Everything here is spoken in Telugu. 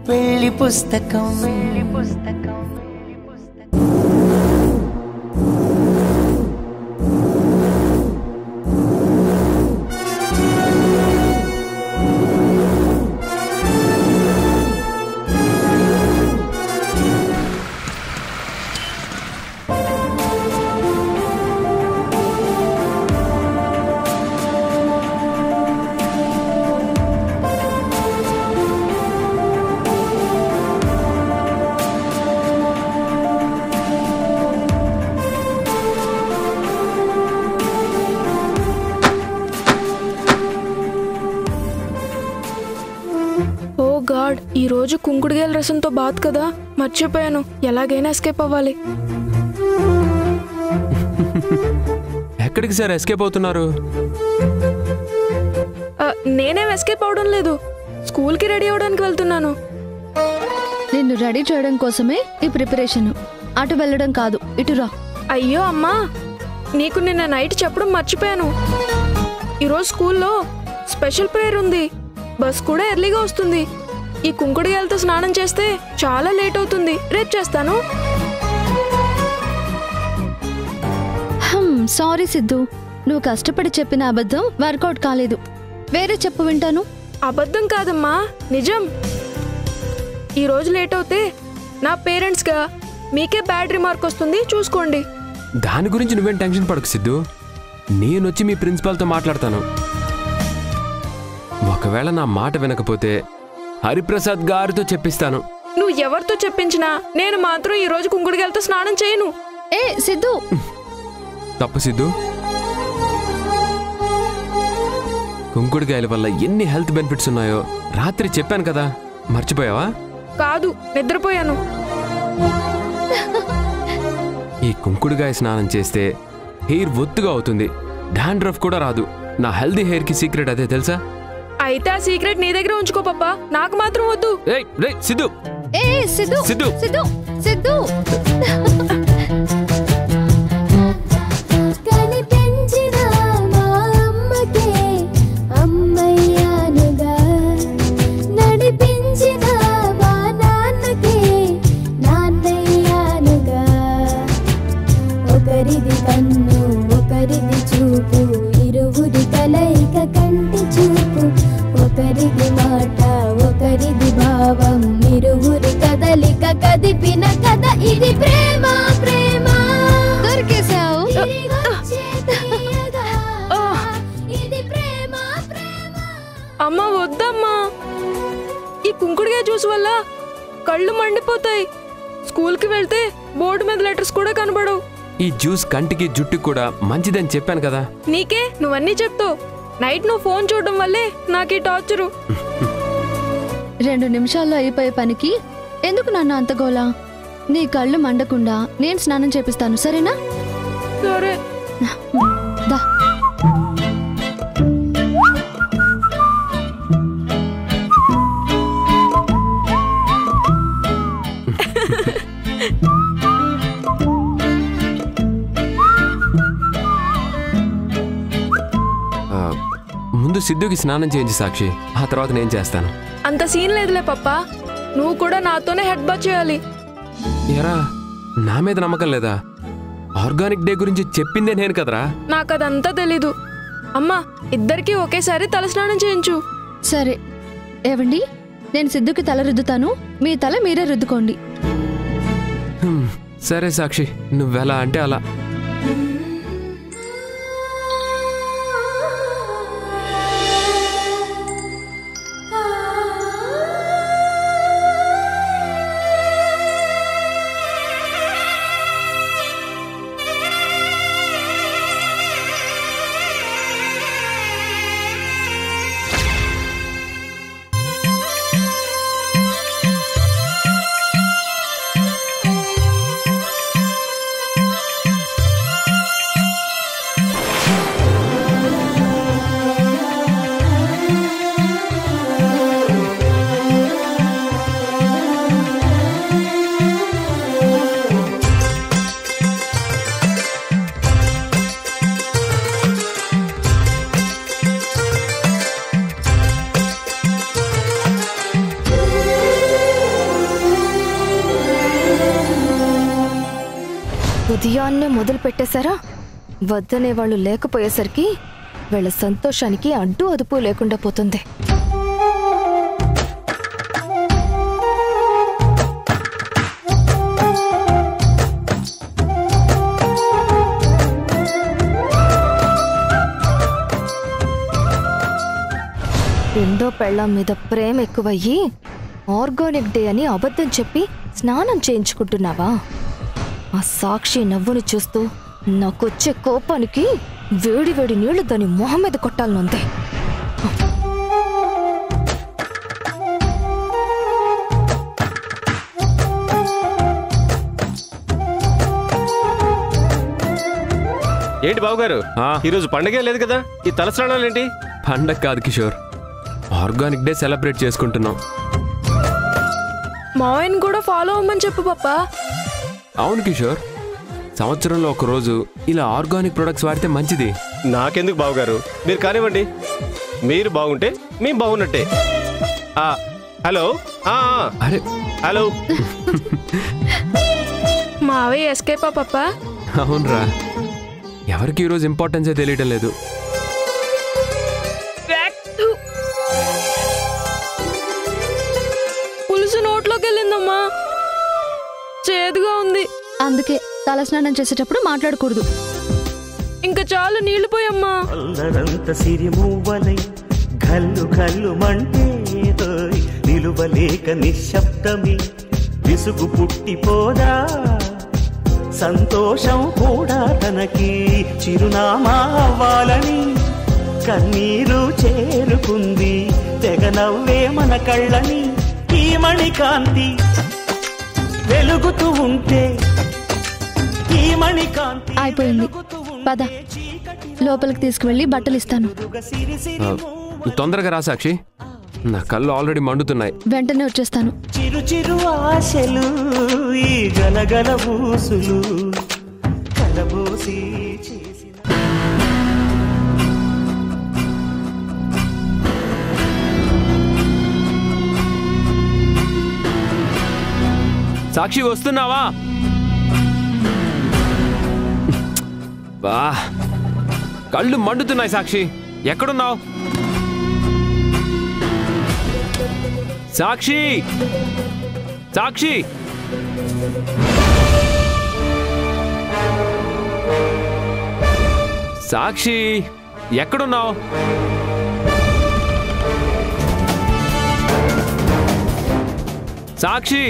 పెళ్లి పుస్తకం గాడ్, ఈ రోజు కుంకుడుగాయల రసంతో బాత్ కదా, మర్చిపోయాను. ఎలాగైనా ఎస్కేప్ అవ్వాలి. ఎక్కడికి సార్ ఎస్కేప్ అవుతున్నారు? నేనేం ఎస్కేప్ అవడం లేదు, స్కూల్కి రెడీ అవడానికి వెళ్తున్నాను. నిన్ను రెడీ చేయడం కోసమే ఈ ప్రిపరేషన్. అటు వెళ్ళడం కాదు, ఇటురా. అయ్యో అమ్మా, నీకు నిన్న నైట్ చెప్పడం మర్చిపోయాను. ఈరోజు స్కూల్లో స్పెషల్ ప్రేయర్ ఉంది. బస్ కూడా ఎర్లీగా వస్తుంది. ఈ కుంకుడుగాయలతో స్నానం చేస్తే చాలా లేట్ అవుతుంది. రేపు చేస్తాను. సారీ సిద్ధు, నువ్వు కష్టపడి చెప్పిన అబద్ధం వర్కౌట్ కాలేదు. వేరే చెప్పు వింటాను. అబద్ధం కాదమ్మా, నిజం. ఈరోజు లేట్ అవుతే నా పేరెంట్స్గా మీకే బ్యాడ్ రిమార్క్ వస్తుంది, చూసుకోండి. దాని గురించి నువ్వేం టెన్షన్ పడకు సిద్ధు. నేనొచ్చి మీ ప్రిన్సిపాల్తో మాట్లాడతాను. ఒకవేళ నా మాట వినకపోతే హరిప్రసాద్ గారితో చెప్పిస్తాను. నువ్వు ఎవరితో చెప్పించినా నేను మాత్రం ఈ రోజు కుంకుడుగాయలతో స్నానం చేయను. ఏ సిద్ధు, తప్పు సిద్ధు. కుంకుడుగాయల వల్ల ఎన్ని హెల్త్ బెనిఫిట్స్ ఉన్నాయో రాత్రి చెప్పాను కదా, మర్చిపోయావా? కాదు, నిద్రపోయాను. ఈ కుంకుడుగాయ స్నానం చేస్తే హెయిర్ ఒత్తుగా అవుతుంది, డాండ్రఫ్ కూడా రాదు. నా హెల్దీ హెయిర్ కి సీక్రెట్ అదే తెలుసా? అయితే ఆ సీక్రెట్ నీ దగ్గర ఉంచుకో పప్పా, నాకు మాత్రం వద్దు. సిద్ధు, సిద్ధు, సిద్ధు, సిద్ధు, సిద్ధు. ఒకరిది కన్ను ఒకరిది చూపు, ఇరువురి కలయిక కంటి చూపు. ఒకరిది మాట ఒకరిది భావం, ఇరువురి కదలిక కదిపిన కథ ఇది. ప్రేమ ప్రేమ దొరికేశావు. అమ్మా వద్దమ్మా, ఈ కుంకుడుగాయ జ్యూస్ వల్ల కళ్ళు మండిపోతాయి. స్కూల్కి వెళ్తే బోర్డు మీద లెటర్స్ కూడా కనబడవు. ఈ జ్యూస్ కంటికి జుట్టుకి కూడా మంచిదని చెప్పాను కదా. నీకే నువ్వన్నీ చెప్తావు. నైట్ నువ్వు ఫోన్ చూడడం వల్లే నాకు ఈ టార్చరు. 2 నిమిషాల్లో అయిపోయే పనికి ఎందుకు నన్ను అంత గోలా? నీ కళ్ళు మండకుండా నేను స్నానం చేపిస్తాను, సరేనా? సరే. దా. ముందు సిద్ధుకి స్నానం చేయించి సాక్షి, ఆ తర్వాత నేను చేస్తాను. అంత సీన్ లేదులే పప్పా, నువ్వు కూడా నాతోనే హెడ్ బాత్ చేయాలి. ఎరా, నా మీద నమ్మకం లేదా? ఆర్గానిక్ డే గురించి చెప్పిందే నేను కదరా. నాకు అదంతా తెలీదు. అమ్మా, ఇద్దరికి ఒకేసారి తలస్నానం చేయించు. సరే. ఏవండి, నేను సిద్ధుకి తల రుద్దుతాను, మీ తల మీరే రుద్దుకోండి. సరే సాక్షి, నువ్వెలా అంటే అలా. ఉదయాన్నే మొదలు పెట్టేశారా? వద్దనే వాళ్ళు లేకపోయేసరికి వీళ్ళ సంతోషానికి అడ్డు అదుపు లేకుండా పోతుంది. రెండో పెళ్ళాం మీద ప్రేమ ఎక్కువయ్యి ఆర్గానిక్ డే అని అబద్ధం చెప్పి స్నానం చేయించుకుంటున్నావా? ఆ సాక్షి నవ్వుని చూస్తూ నాకొచ్చే కోపానికి వేడి వేడి నీళ్లు దాని మొహం మీద కొట్టాలనుంది. ఏంటి బావగారు, ఈరోజు పండగే లేదు కదా, ఈ తలస్నానాలు ఏంటి? పండగ కాదు కిషోర్, ఆర్గానిక్ డే సెలబ్రేట్ చేసుకుంటున్నాం. మావయ్యని కూడా ఫాలో అవ్వమని చెప్పు పప్పా. అవును కిషోర్, సంవత్సరంలో ఒక రోజు ఇలా ఆర్గానిక్ ప్రొడక్ట్స్ వాడితే మంచిది. నాకెందుకు బావగారు, మీరు కానివ్వండి. మీరు బాగుంటే మేము బాగున్నట్టే. హలో అరే హలో. మావయ్య ఎస్కేపా పప్పా? అవునరా, ఎవరికి ఈరోజు ఇంపార్టెన్సే తెలియటం లేదు. పులుసు నోట్లోకి వెళ్ళిందమ్మా, చేదుగా ఉంది. అందుకే తలస్నానం చేసేటప్పుడు మాట్లాడకూడదు. ఇంకా చాలు, నీళ్లు పోయమ్మా. అల్లరంత సిరిమూవలై గల్లు గల్లు మంటే నిలువలేక నిశ్శబ్దమి విసుగు పుట్టిపోదా. సంతోషం కూడా తనకి చిరునామా అవ్వాలని కన్నీరు చేరుకుంది. తెగ నవ్వే మన కళ్ళని ఈ మణికాంతి వెలుగుతూ ఉంటే, ఈ మణికాంతి అయిపోయింది, పద లోపలికి తీసుకువెళ్ళి బట్టలు ఇస్తాను. తొందరగా రా సాక్షి, నా కళ్ళు ఆల్రెడీ మండుతున్నాయి. వెంటనే వచ్చేస్తాను. చిరు చిరు ఆశలు ఈ గలగల ఊసులు కలబోసి చేసిన సాక్షి వస్తున్నావా? బా, కళ్ళు మండుతున్నాయి. సాక్షి ఎక్కడున్నావు? సాక్షి, సాక్షి, సాక్షి ఎక్కడున్నావు? సాక్షి